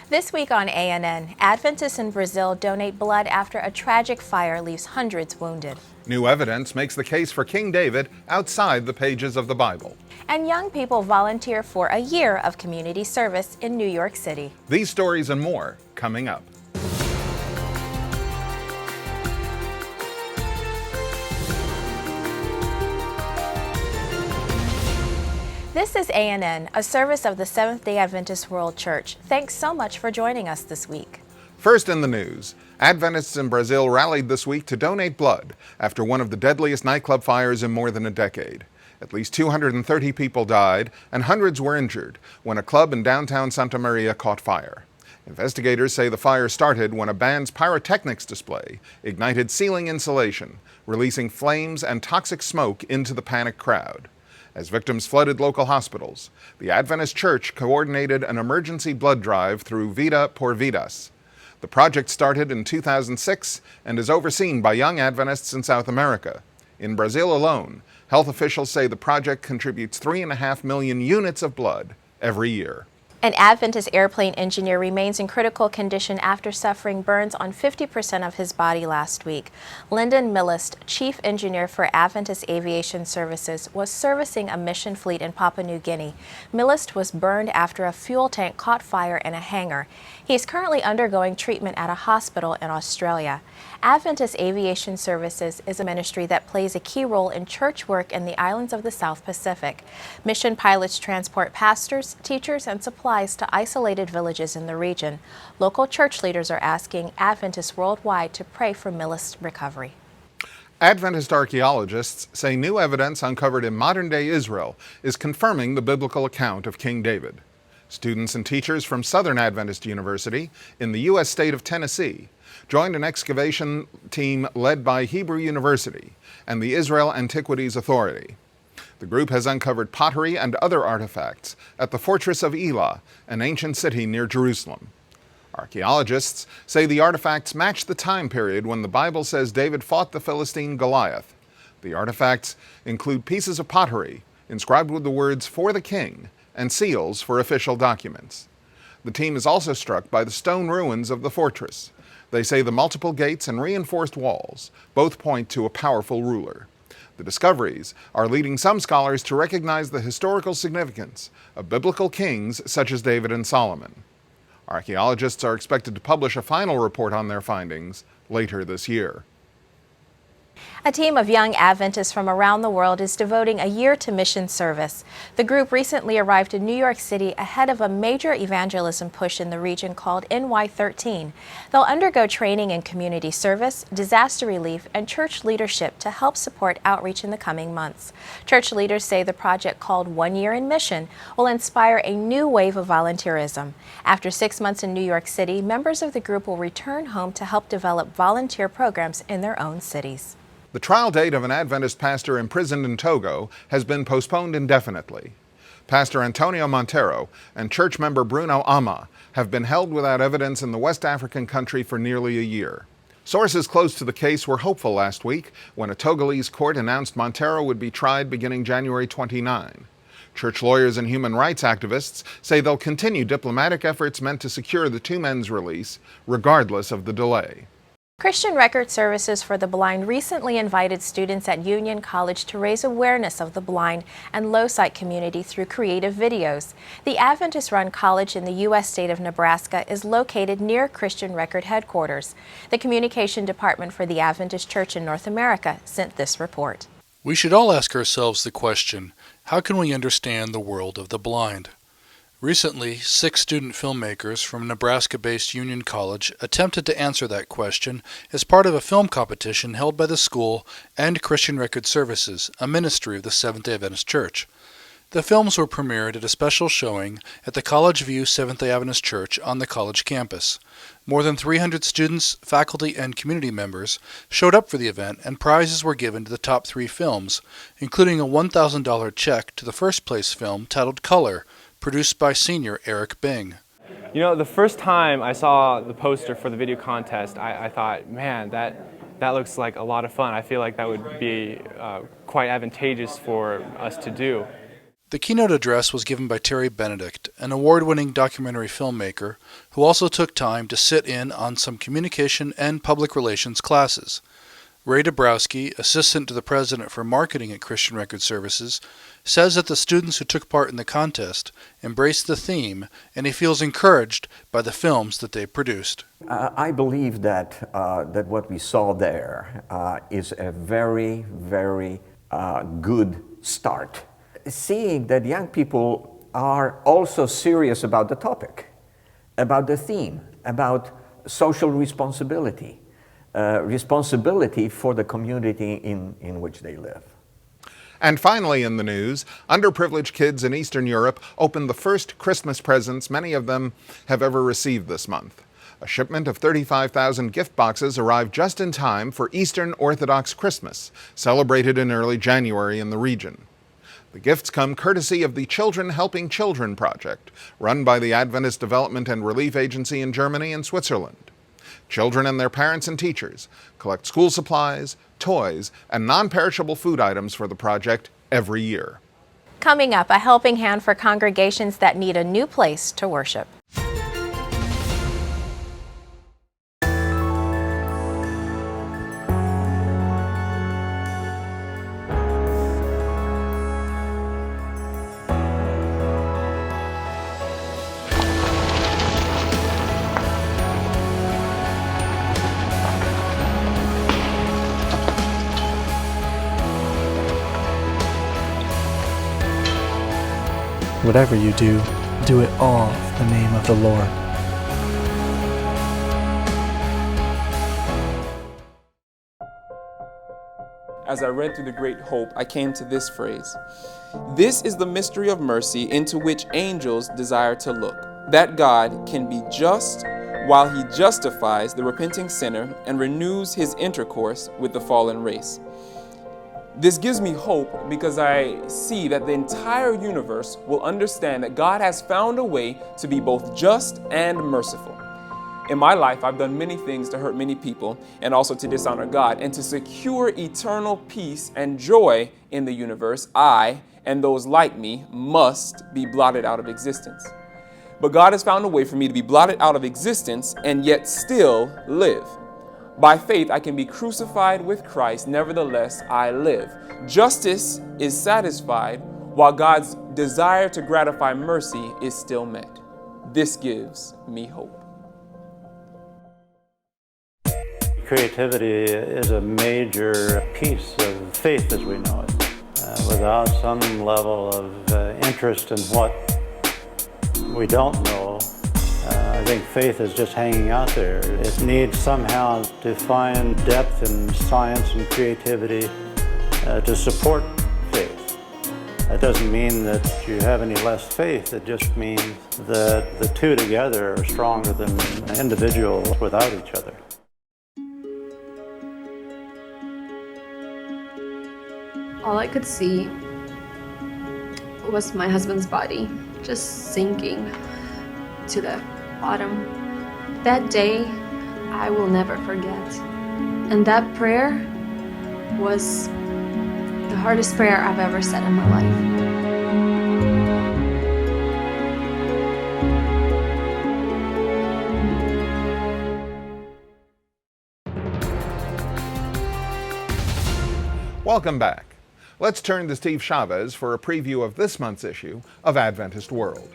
This week on ANN, Adventists in Brazil donate blood after a tragic fire leaves hundreds wounded. New evidence makes the case for King David outside the pages of the Bible. And young people volunteer for a year of community service in New York City. These stories and more coming up. This is ANN, a service of the Seventh-day Adventist World Church. Thanks so much for joining us this week. First in the news, Adventists in Brazil rallied this week to donate blood after one of the deadliest nightclub fires in more than a decade. At least 230 people died and hundreds were injured when a club in downtown Santa Maria caught fire. Investigators say the fire started when a band's pyrotechnics display ignited ceiling insulation, releasing flames and toxic smoke into the panicked crowd. As victims flooded local hospitals, the Adventist Church coordinated an emergency blood drive through Vida por Vidas. The project started in 2006 and is overseen by young Adventists in South America. In Brazil alone, health officials say the project contributes 3.5 million units of blood every year. An Adventist airplane engineer remains in critical condition after suffering burns on 50% of his body last week. Lyndon Millist, chief engineer for Adventist Aviation Services, was servicing a mission fleet in Papua New Guinea. Millist was burned after a fuel tank caught fire in a hangar. He is currently undergoing treatment at a hospital in Australia. Adventist Aviation Services is a ministry that plays a key role in church work in the islands of the South Pacific. Mission pilots transport pastors, teachers, and supplies to isolated villages in the region. Local church leaders are asking Adventists worldwide to pray for Millist's recovery. Adventist archaeologists say new evidence uncovered in modern-day Israel is confirming the biblical account of King David. Students and teachers from Southern Adventist University in the U.S. state of Tennessee joined an excavation team led by Hebrew University and the Israel Antiquities Authority. The group has uncovered pottery and other artifacts at the fortress of Elah, an ancient city near Jerusalem. Archaeologists say the artifacts match the time period when the Bible says David fought the Philistine Goliath. The artifacts include pieces of pottery inscribed with the words "For the King" and seals for official documents. The team is also struck by the stone ruins of the fortress. They say the multiple gates and reinforced walls both point to a powerful ruler. The discoveries are leading some scholars to recognize the historical significance of biblical kings such as David and Solomon. Archaeologists are expected to publish a final report on their findings later this year. A team of young Adventists from around the world is devoting a year to mission service. The group recently arrived in New York City ahead of a major evangelism push in the region called NY13. They'll undergo training in community service, disaster relief, and church leadership to help support outreach in the coming months. Church leaders say the project, called 1 Year in Mission, will inspire a new wave of volunteerism. After 6 months in New York City, members of the group will return home to help develop volunteer programs in their own cities. The trial date of an Adventist pastor imprisoned in Togo has been postponed indefinitely. Pastor Antonio Montero and church member Bruno Ama have been held without evidence in the West African country for nearly a year. Sources close to the case were hopeful last week when a Togolese court announced Montero would be tried beginning January 29. Church lawyers and human rights activists say they'll continue diplomatic efforts meant to secure the two men's release, regardless of the delay. Christian Record Services for the Blind recently invited students at Union College to raise awareness of the blind and low-sight community through creative videos. The Adventist-run college in the U.S. state of Nebraska is located near Christian Record headquarters. The Communication Department for the Adventist Church in North America sent this report. We should all ask ourselves the question, how can we understand the world of the blind? Recently, 6 student filmmakers from Nebraska-based Union College attempted to answer that question as part of a film competition held by the school and Christian Record Services, a ministry of the Seventh-day Adventist Church. The films were premiered at a special showing at the College View Seventh-day Adventist Church on the college campus. More than 300 students, faculty, and community members showed up for the event, and prizes were given to the top 3 films, including a $1,000 check to the first-place film titled Color, produced by senior Eric Bing. You know, the first time I saw the poster for the video contest, I thought, man, that looks like a lot of fun. I feel like that would be quite advantageous for us to do. The keynote address was given by Terry Benedict, an award-winning documentary filmmaker who also took time to sit in on some communication and public relations classes. Ray Dabrowski, assistant to the president for marketing at Christian Record Services, says that the students who took part in the contest embraced the theme, and he feels encouraged by the films that they produced. I believe that what we saw there is a very, very good start. Seeing that young people are also serious about the topic, about the theme, about social responsibility, responsibility for the community in which they live. And finally in the news, underprivileged kids in Eastern Europe opened the first Christmas presents many of them have ever received this month. A shipment of 35,000 gift boxes arrived just in time for Eastern Orthodox Christmas, celebrated in early January in the region. The gifts come courtesy of the Children Helping Children project, run by the Adventist Development and Relief Agency in Germany and Switzerland. Children and their parents and teachers collect school supplies, toys, and non-perishable food items for the project every year. Coming up, a helping hand for congregations that need a new place to worship. Whatever you do, do it all in the name of the Lord. As I read through the Great Hope, I came to this phrase: "This is the mystery of mercy into which angels desire to look, that God can be just while he justifies the repenting sinner and renews his intercourse with the fallen race." This gives me hope because I see that the entire universe will understand that God has found a way to be both just and merciful. In my life, I've done many things to hurt many people and also to dishonor God. And to secure eternal peace and joy in the universe, I and those like me must be blotted out of existence. But God has found a way for me to be blotted out of existence and yet still live. By faith, I can be crucified with Christ, nevertheless I live. Justice is satisfied while God's desire to gratify mercy is still met. This gives me hope. Creativity is a major piece of faith as we know it. Without some level of interest in what we don't know, I think faith is just hanging out there. It needs somehow to find depth in science and creativity to support faith. That doesn't mean that you have any less faith. It just means that the two together are stronger than individuals without each other. All I could see was my husband's body just sinking to the bottom. That day, I will never forget. And that prayer was the hardest prayer I've ever said in my life. Welcome back. Let's turn to Steve Chavez for a preview of this month's issue of Adventist World.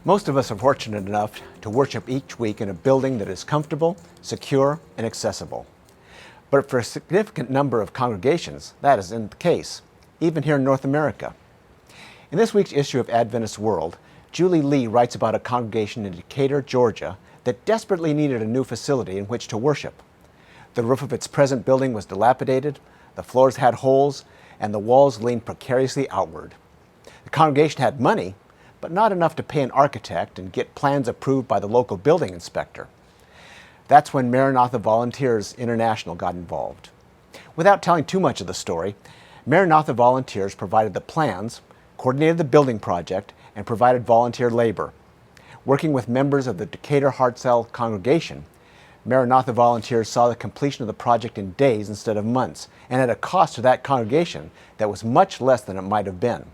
Most of us are fortunate enough to worship each week in a building that is comfortable, secure, and accessible. But for a significant number of congregations, that isn't the case, even here in North America. In this week's issue of Adventist World, Julie Lee writes about a congregation in Decatur, Georgia, that desperately needed a new facility in which to worship. The roof of its present building was dilapidated, the floors had holes, and the walls leaned precariously outward. The congregation had money, but not enough to pay an architect and get plans approved by the local building inspector. That's when Maranatha Volunteers International got involved. Without telling too much of the story, Maranatha Volunteers provided the plans, coordinated the building project, and provided volunteer labor. Working with members of the Decatur Hartselle congregation, Maranatha Volunteers saw the completion of the project in days instead of months, and at a cost to that congregation that was much less than it might have been.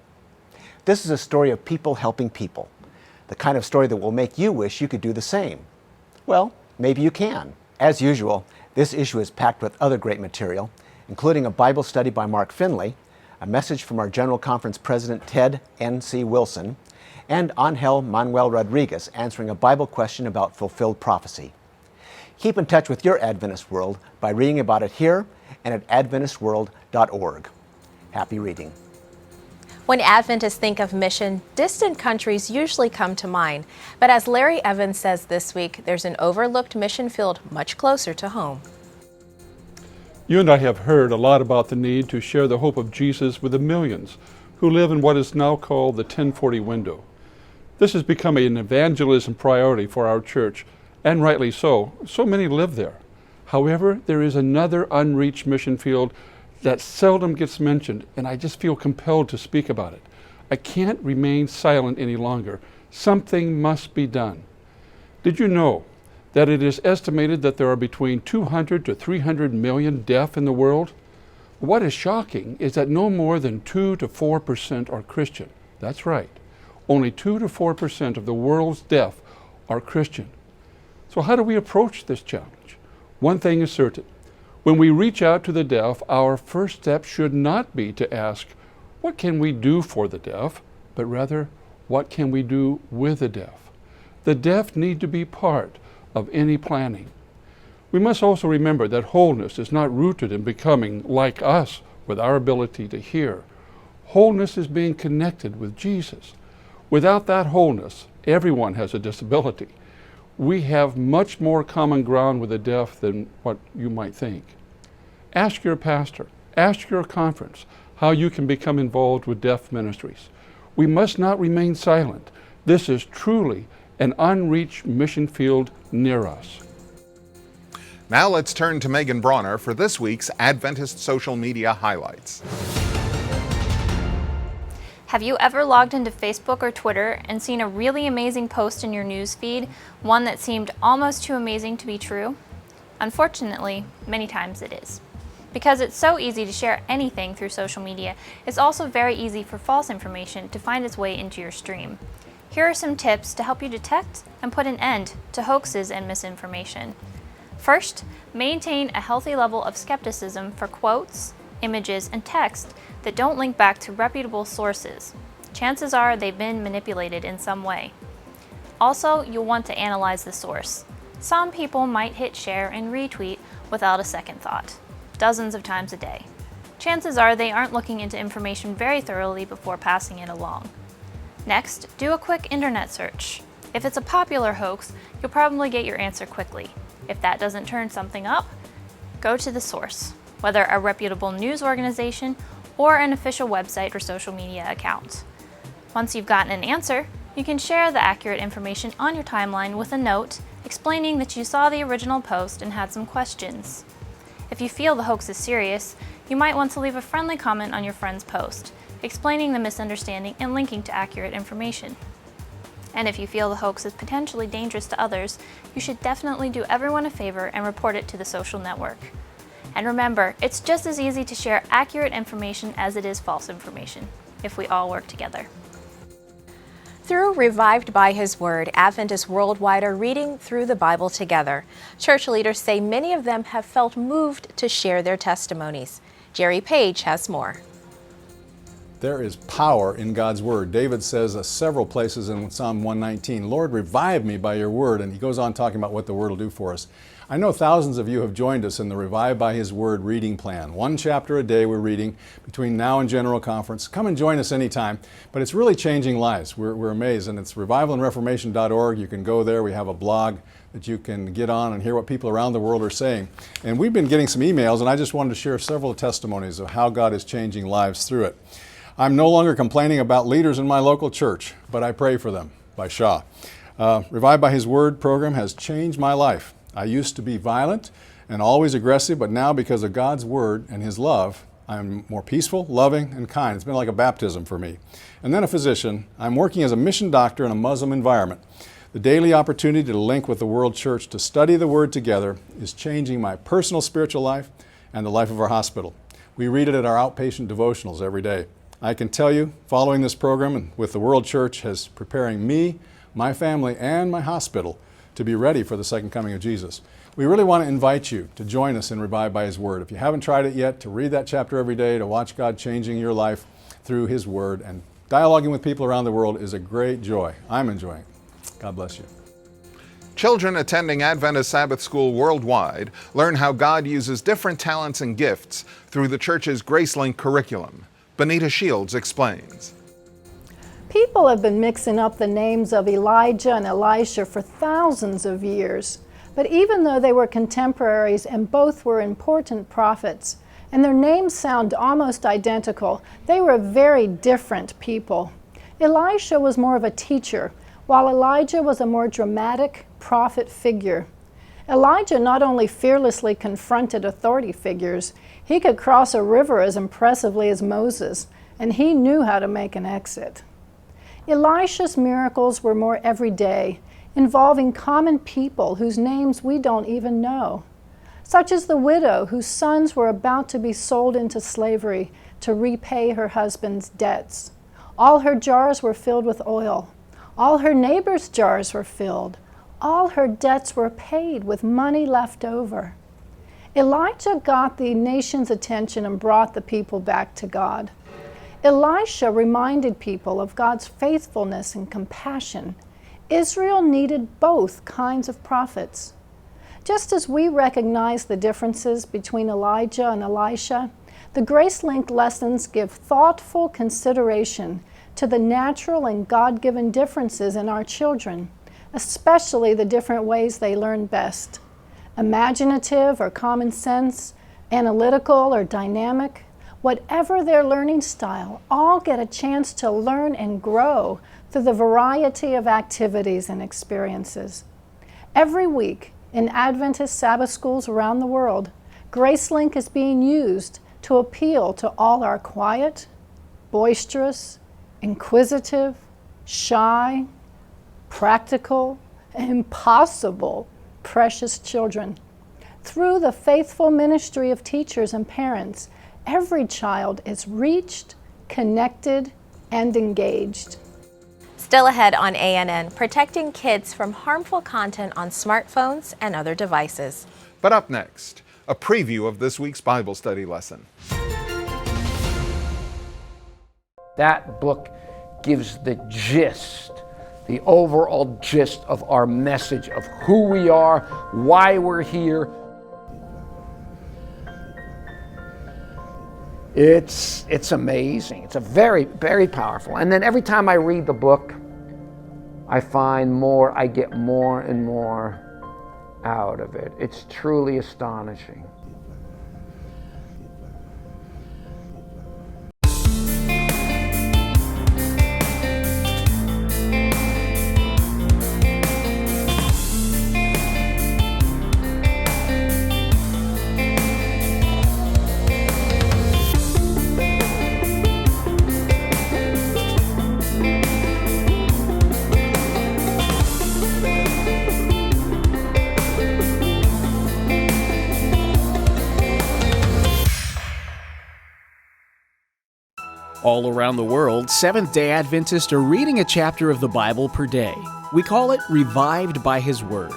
This is a story of people helping people, the kind of story that will make you wish you could do the same. Well, maybe you can. As usual, this issue is packed with other great material, including a Bible study by Mark Finley, a message from our General Conference President Ted N.C. Wilson, and Angel Manuel Rodriguez answering a Bible question about fulfilled prophecy. Keep in touch with your Adventist World by reading about it here and at adventistworld.org. Happy reading. When Adventists think of mission, distant countries usually come to mind. But as Larry Evans says this week, there's an overlooked mission field much closer to home. You and I have heard a lot about the need to share the hope of Jesus with the millions who live in what is now called the 1040 window. This has become an evangelism priority for our church, and rightly so. So many live there. However, there is another unreached mission field that seldom gets mentioned, and I just feel compelled to speak about it. I can't remain silent any longer. Something must be done. Did you know that it is estimated that there are between 200 to 300 million deaf in the world? What is shocking is that no more than 2 to 4% are Christian. That's right. Only 2 to 4% of the world's deaf are Christian. So how do we approach this challenge? One thing is certain. When we reach out to the deaf, our first step should not be to ask, what can we do for the deaf? But rather, what can we do with the deaf? The deaf need to be part of any planning. We must also remember that wholeness is not rooted in becoming like us with our ability to hear. Wholeness is being connected with Jesus. Without that wholeness, everyone has a disability. We have much more common ground with the deaf than what you might think. Ask your pastor, ask your conference how you can become involved with deaf ministries. We must not remain silent. This is truly an unreached mission field near us. Now let's turn to Megan Bronner for this week's Adventist social media highlights. Have you ever logged into Facebook or Twitter and seen a really amazing post in your news feed, one that seemed almost too amazing to be true? Unfortunately, many times it is. Because it's so easy to share anything through social media, it's also very easy for false information to find its way into your stream. Here are some tips to help you detect and put an end to hoaxes and misinformation. First, maintain a healthy level of skepticism for quotes, images, and text that don't link back to reputable sources. Chances are they've been manipulated in some way. Also, you'll want to analyze the source. Some people might hit share and retweet without a second thought, dozens of times a day. Chances are they aren't looking into information very thoroughly before passing it along. Next, do a quick internet search. If it's a popular hoax, you'll probably get your answer quickly. If that doesn't turn something up, go to the source, whether a reputable news organization or an official website or social media account. Once you've gotten an answer, you can share the accurate information on your timeline with a note explaining that you saw the original post and had some questions. If you feel the hoax is serious, you might want to leave a friendly comment on your friend's post, explaining the misunderstanding and linking to accurate information. And if you feel the hoax is potentially dangerous to others, you should definitely do everyone a favor and report it to the social network. And remember, it's just as easy to share accurate information as it is false information, if we all work together. Through Revived by His Word, Adventists worldwide are reading through the Bible together. Church leaders say many of them have felt moved to share their testimonies. Jerry Page has more. There is power in God's Word. David says several places in Psalm 119, Lord, revive me by your Word. And he goes on talking about what the Word will do for us. I know thousands of you have joined us in the Revive by His Word reading plan. 1 chapter a day we're reading between now and General Conference. Come and join us anytime. But it's really changing lives. We're amazed. And it's revivalandreformation.org. You can go there. We have a blog that you can get on and hear what people around the world are saying. And we've been getting some emails, and I just wanted to share several testimonies of how God is changing lives through it. I'm no longer complaining about leaders in my local church, but I pray for them, by Shaw. Revive by His Word program has changed my life. I used to be violent and always aggressive, but now because of God's Word and His love, I'm more peaceful, loving, and kind. It's been like a baptism for me. And then a physician. I'm working as a mission doctor in a Muslim environment. The daily opportunity to link with the World Church to study the Word together is changing my personal spiritual life and the life of our hospital. We read it at our outpatient devotionals every day. I can tell you, following this program and with the World Church is preparing me, my family, and my hospital to be ready for the second coming of Jesus. We really want to invite you to join us in Revived by His Word. If you haven't tried it yet, to read that chapter every day, to watch God changing your life through His Word, and dialoguing with people around the world is a great joy. I'm enjoying it. God bless you. Children attending Adventist Sabbath School worldwide learn how God uses different talents and gifts through the church's GraceLink curriculum. Benita Shields explains. People have been mixing up the names of Elijah and Elisha for thousands of years. But even though they were contemporaries and both were important prophets, and their names sound almost identical, they were very different people. Elisha was more of a teacher, while Elijah was a more dramatic prophet figure. Elijah not only fearlessly confronted authority figures, he could cross a river as impressively as Moses, and he knew how to make an exit. Elisha's miracles were more everyday, involving common people whose names we don't even know, such as the widow whose sons were about to be sold into slavery to repay her husband's debts. All her jars were filled with oil. All her neighbors' jars were filled. All her debts were paid with money left over. Elijah got the nation's attention and brought the people back to God. Elisha reminded people of God's faithfulness and compassion. Israel needed both kinds of prophets. Just as we recognize the differences between Elijah and Elisha, the GraceLink lessons give thoughtful consideration to the natural and God-given differences in our children, especially the different ways they learn best. Imaginative or common sense, analytical or dynamic, whatever their learning style, all get a chance to learn and grow through the variety of activities and experiences. Every week in Adventist Sabbath schools around the world, GraceLink is being used to appeal to all our quiet, boisterous, inquisitive, shy, practical, impossible, precious children. Through the faithful ministry of teachers and parents, every child is reached, connected, and engaged. Still ahead on ANN, protecting kids from harmful content on smartphones and other devices. But up next, a preview of this week's Bible study lesson. That book gives the gist, the overall gist of our message of who we are, why we're here. It's amazing. It's a very, very powerful. And then every time I read the book, I get more and more out of it. It's truly astonishing. All around the world, Seventh-day Adventists are reading a chapter of the Bible per day. We call it Revived by His Word.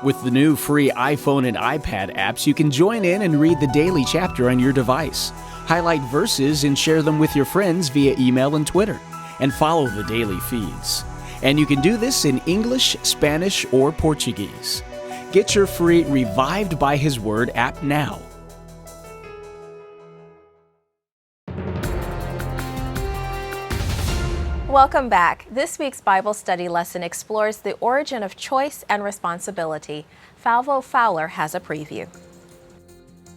With the new free iPhone and iPad apps, you can join in and read the daily chapter on your device, highlight verses and share them with your friends via email and Twitter, and follow the daily feeds. And you can do this in English, Spanish, or Portuguese. Get your free Revived by His Word app now. Welcome back. This week's Bible study lesson explores the origin of choice and responsibility. Falvo Fowler has a preview.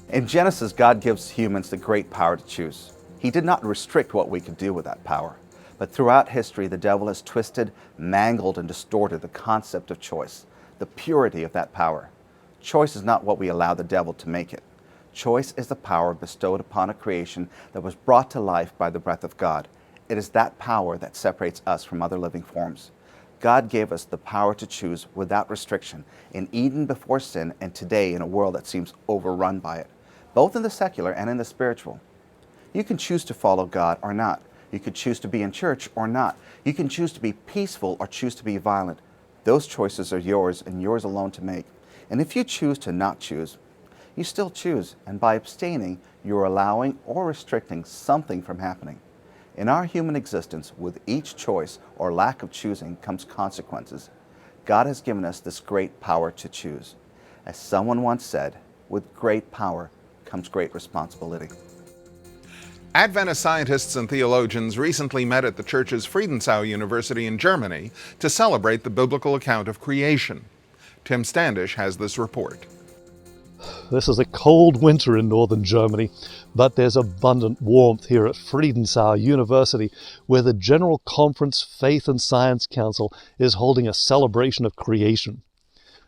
In Genesis, God gives humans the great power to choose. He did not restrict what we could do with that power. But throughout history, the devil has twisted, mangled, and distorted the concept of choice, the purity of that power. Choice is not what we allow the devil to make it. Choice is the power bestowed upon a creation that was brought to life by the breath of God. It is that power that separates us from other living forms. God gave us the power to choose without restriction in Eden before sin, and today in a world that seems overrun by it, both in the secular and in the spiritual. You can choose to follow God or not. You could choose to be in church or not. You can choose to be peaceful or choose to be violent. Those choices are yours and yours alone to make. And if you choose to not choose, you still choose, and by abstaining, you're allowing or restricting something from happening. In our human existence, with each choice or lack of choosing comes consequences. God has given us this great power to choose. As someone once said, with great power comes great responsibility. Adventist scientists and theologians recently met at the church's Friedensau University in Germany to celebrate the biblical account of creation. Tim Standish has this report. This is a cold winter in northern Germany, but there's abundant warmth here at Friedensau University, where the General Conference Faith and Science Council is holding a celebration of creation.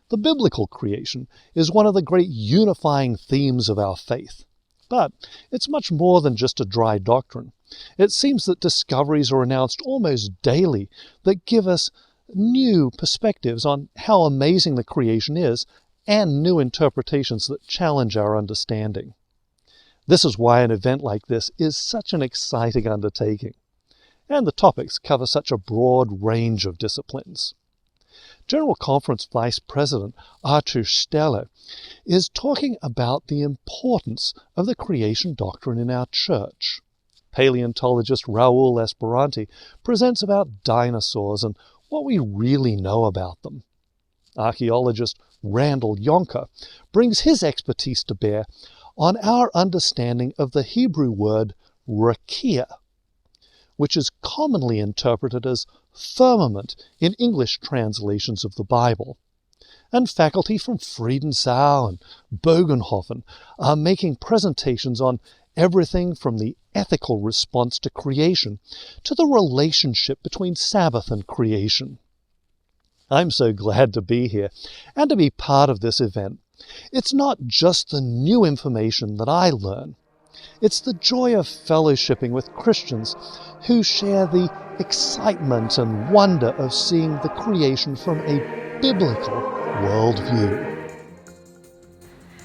The biblical creation is one of the great unifying themes of our faith. But it's much more than just a dry doctrine. It seems that discoveries are announced almost daily that give us new perspectives on how amazing the creation is and new interpretations that challenge our understanding. This is why an event like this is such an exciting undertaking, and the topics cover such a broad range of disciplines. General Conference Vice President Arthur Steller is talking about the importance of the creation doctrine in our church. Paleontologist Raul Esperanti presents about dinosaurs and what we really know about them. Archaeologist Randall Yonker brings his expertise to bear on our understanding of the Hebrew word rakia, which is commonly interpreted as firmament in English translations of the Bible. And faculty from Friedensau and Bogenhofen are making presentations on everything from the ethical response to creation to the relationship between Sabbath and creation. I'm so glad to be here and to be part of this event. It's not just the new information that I learn. It's the joy of fellowshipping with Christians who share the excitement and wonder of seeing the creation from a biblical worldview.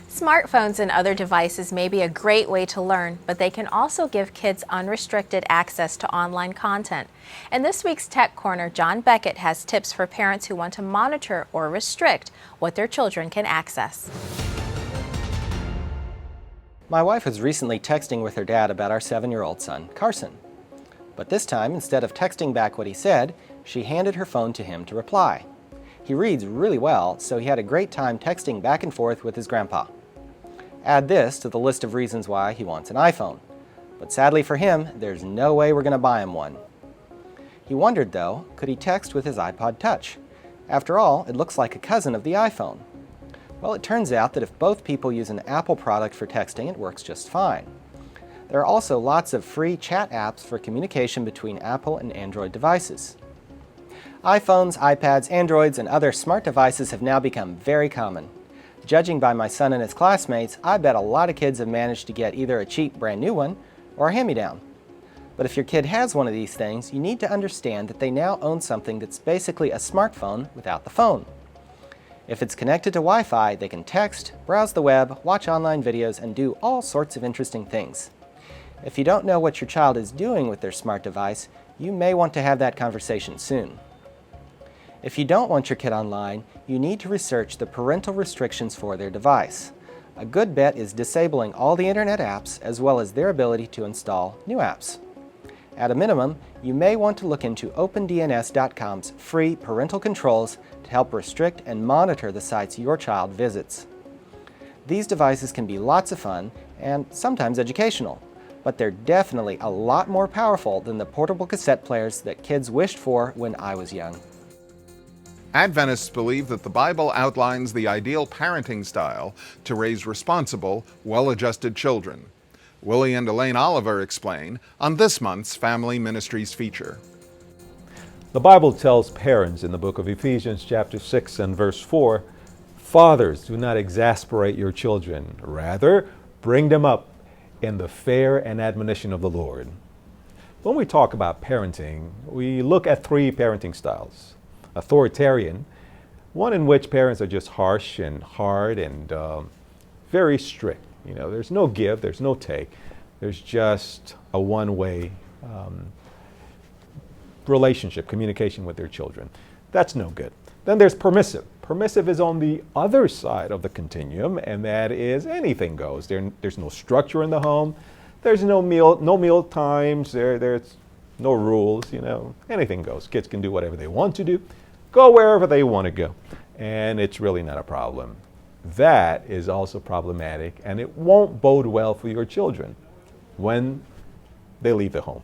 Smartphones and other devices may be a great way to learn, but they can also give kids unrestricted access to online content. In this week's Tech Corner, John Beckett has tips for parents who want to monitor or restrict what their children can access. My wife was recently texting with her dad about our 7-year-old son, Carson. But this time, instead of texting back what he said, she handed her phone to him to reply. He reads really well, so he had a great time texting back and forth with his grandpa. Add this to the list of reasons why he wants an iPhone. But sadly for him, there's no way we're going to buy him one. He wondered, though, could he text with his iPod Touch? After all, it looks like a cousin of the iPhone. Well, it turns out that if both people use an Apple product for texting, it works just fine. There are also lots of free chat apps for communication between Apple and Android devices. iPhones, iPads, Androids, and other smart devices have now become very common. Judging by my son and his classmates, I bet a lot of kids have managed to get either a cheap brand new one or a hand-me-down. But if your kid has one of these things, you need to understand that they now own something that's basically a smartphone without the phone. If it's connected to Wi-Fi, they can text, browse the web, watch online videos, and do all sorts of interesting things. If you don't know what your child is doing with their smart device, you may want to have that conversation soon. If you don't want your kid online, you need to research the parental restrictions for their device. A good bet is disabling all the internet apps as well as their ability to install new apps. At a minimum, you may want to look into OpenDNS.com's free parental controls to help restrict and monitor the sites your child visits. These devices can be lots of fun and sometimes educational, but they're definitely a lot more powerful than the portable cassette players that kids wished for when I was young. Adventists believe that the Bible outlines the ideal parenting style to raise responsible, well-adjusted children. Willie and Elaine Oliver explain on this month's Family Ministries feature. The Bible tells parents in the book of Ephesians chapter 6 and verse 4, "Fathers, do not exasperate your children. Rather, bring them up in the fear and admonition of the Lord." When we talk about parenting, we look at 3 parenting styles. Authoritarian, one in which parents are just harsh and hard and very strict. There's no give, there's no take. There's just a one-way relationship, communication with their children. That's no good. Then there's permissive. Permissive is on the other side of the continuum, and that is anything goes. There's no structure in the home. There's no meal times. There's no rules. Anything goes. Kids can do whatever they want to do, go wherever they want to go, and it's really not a problem. That is also problematic, and it won't bode well for your children when they leave the home.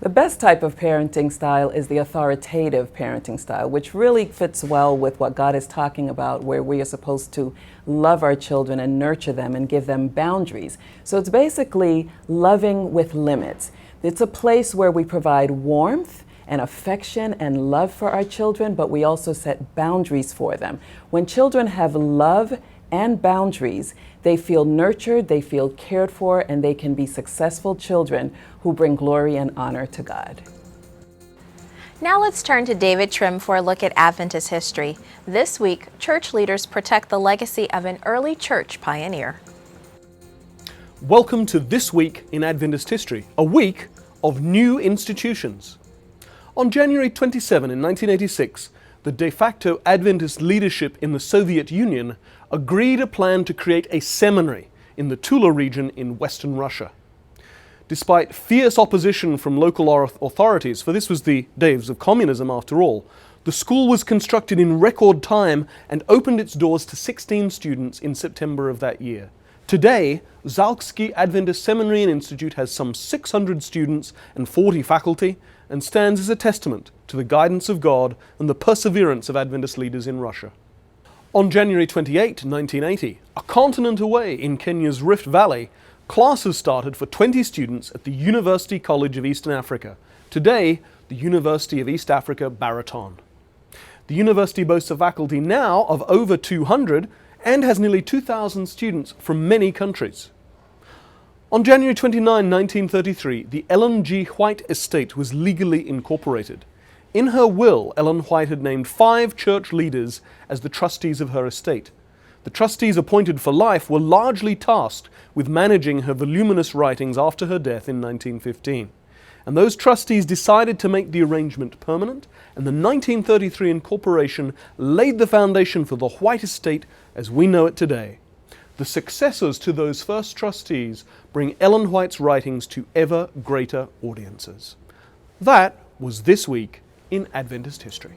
The best type of parenting style is the authoritative parenting style, which really fits well with what God is talking about, where we are supposed to love our children and nurture them and give them boundaries. So it's basically loving with limits. It's a place where we provide warmth and affection and love for our children, but we also set boundaries for them. When children have love and boundaries, they feel nurtured, they feel cared for, and they can be successful children who bring glory and honor to God. Now let's turn to David Trim for a look at Adventist history. This week, church leaders protect the legacy of an early church pioneer. Welcome to This Week in Adventist History, a week of new institutions. On January 27 in 1986, the de facto Adventist leadership in the Soviet Union agreed a plan to create a seminary in the Tula region in Western Russia. Despite fierce opposition from local authorities, for this was the days of communism after all, the school was constructed in record time and opened its doors to 16 students in September of that year. Today, Zalksky Adventist Seminary and Institute has some 600 students and 40 faculty and stands as a testament to the guidance of God and the perseverance of Adventist leaders in Russia. On January 28, 1980, a continent away in Kenya's Rift Valley, classes started for 20 students at the University College of Eastern Africa, today the University of East Africa, Baraton. The university boasts a faculty now of over 200 and has nearly 2,000 students from many countries. On January 29, 1933, the Ellen G. White estate was legally incorporated. In her will, Ellen White had named 5 church leaders as the trustees of her estate. The trustees appointed for life were largely tasked with managing her voluminous writings after her death in 1915. And those trustees decided to make the arrangement permanent, and the 1933 incorporation laid the foundation for the White estate as we know it today. The successors to those first trustees bring Ellen White's writings to ever greater audiences. That was This Week in Adventist History.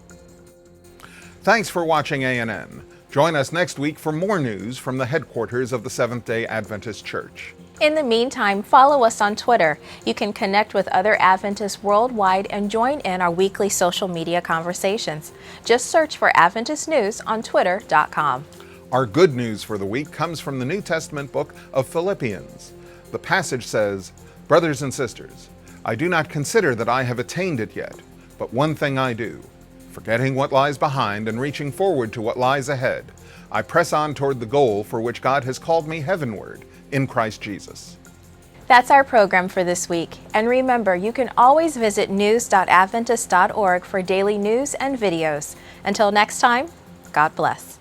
Thanks for watching ANN. Join us next week for more news from the headquarters of the Seventh-day Adventist Church. In the meantime, follow us on Twitter. You can connect with other Adventists worldwide and join in our weekly social media conversations. Just search for Adventist News on twitter.com. Our good news for the week comes from the New Testament book of Philippians. The passage says, "Brothers and sisters, I do not consider that I have attained it yet, but one thing I do, forgetting what lies behind and reaching forward to what lies ahead, I press on toward the goal for which God has called me heavenward in Christ Jesus." That's our program for this week. And remember, you can always visit news.adventist.org for daily news and videos. Until next time, God bless.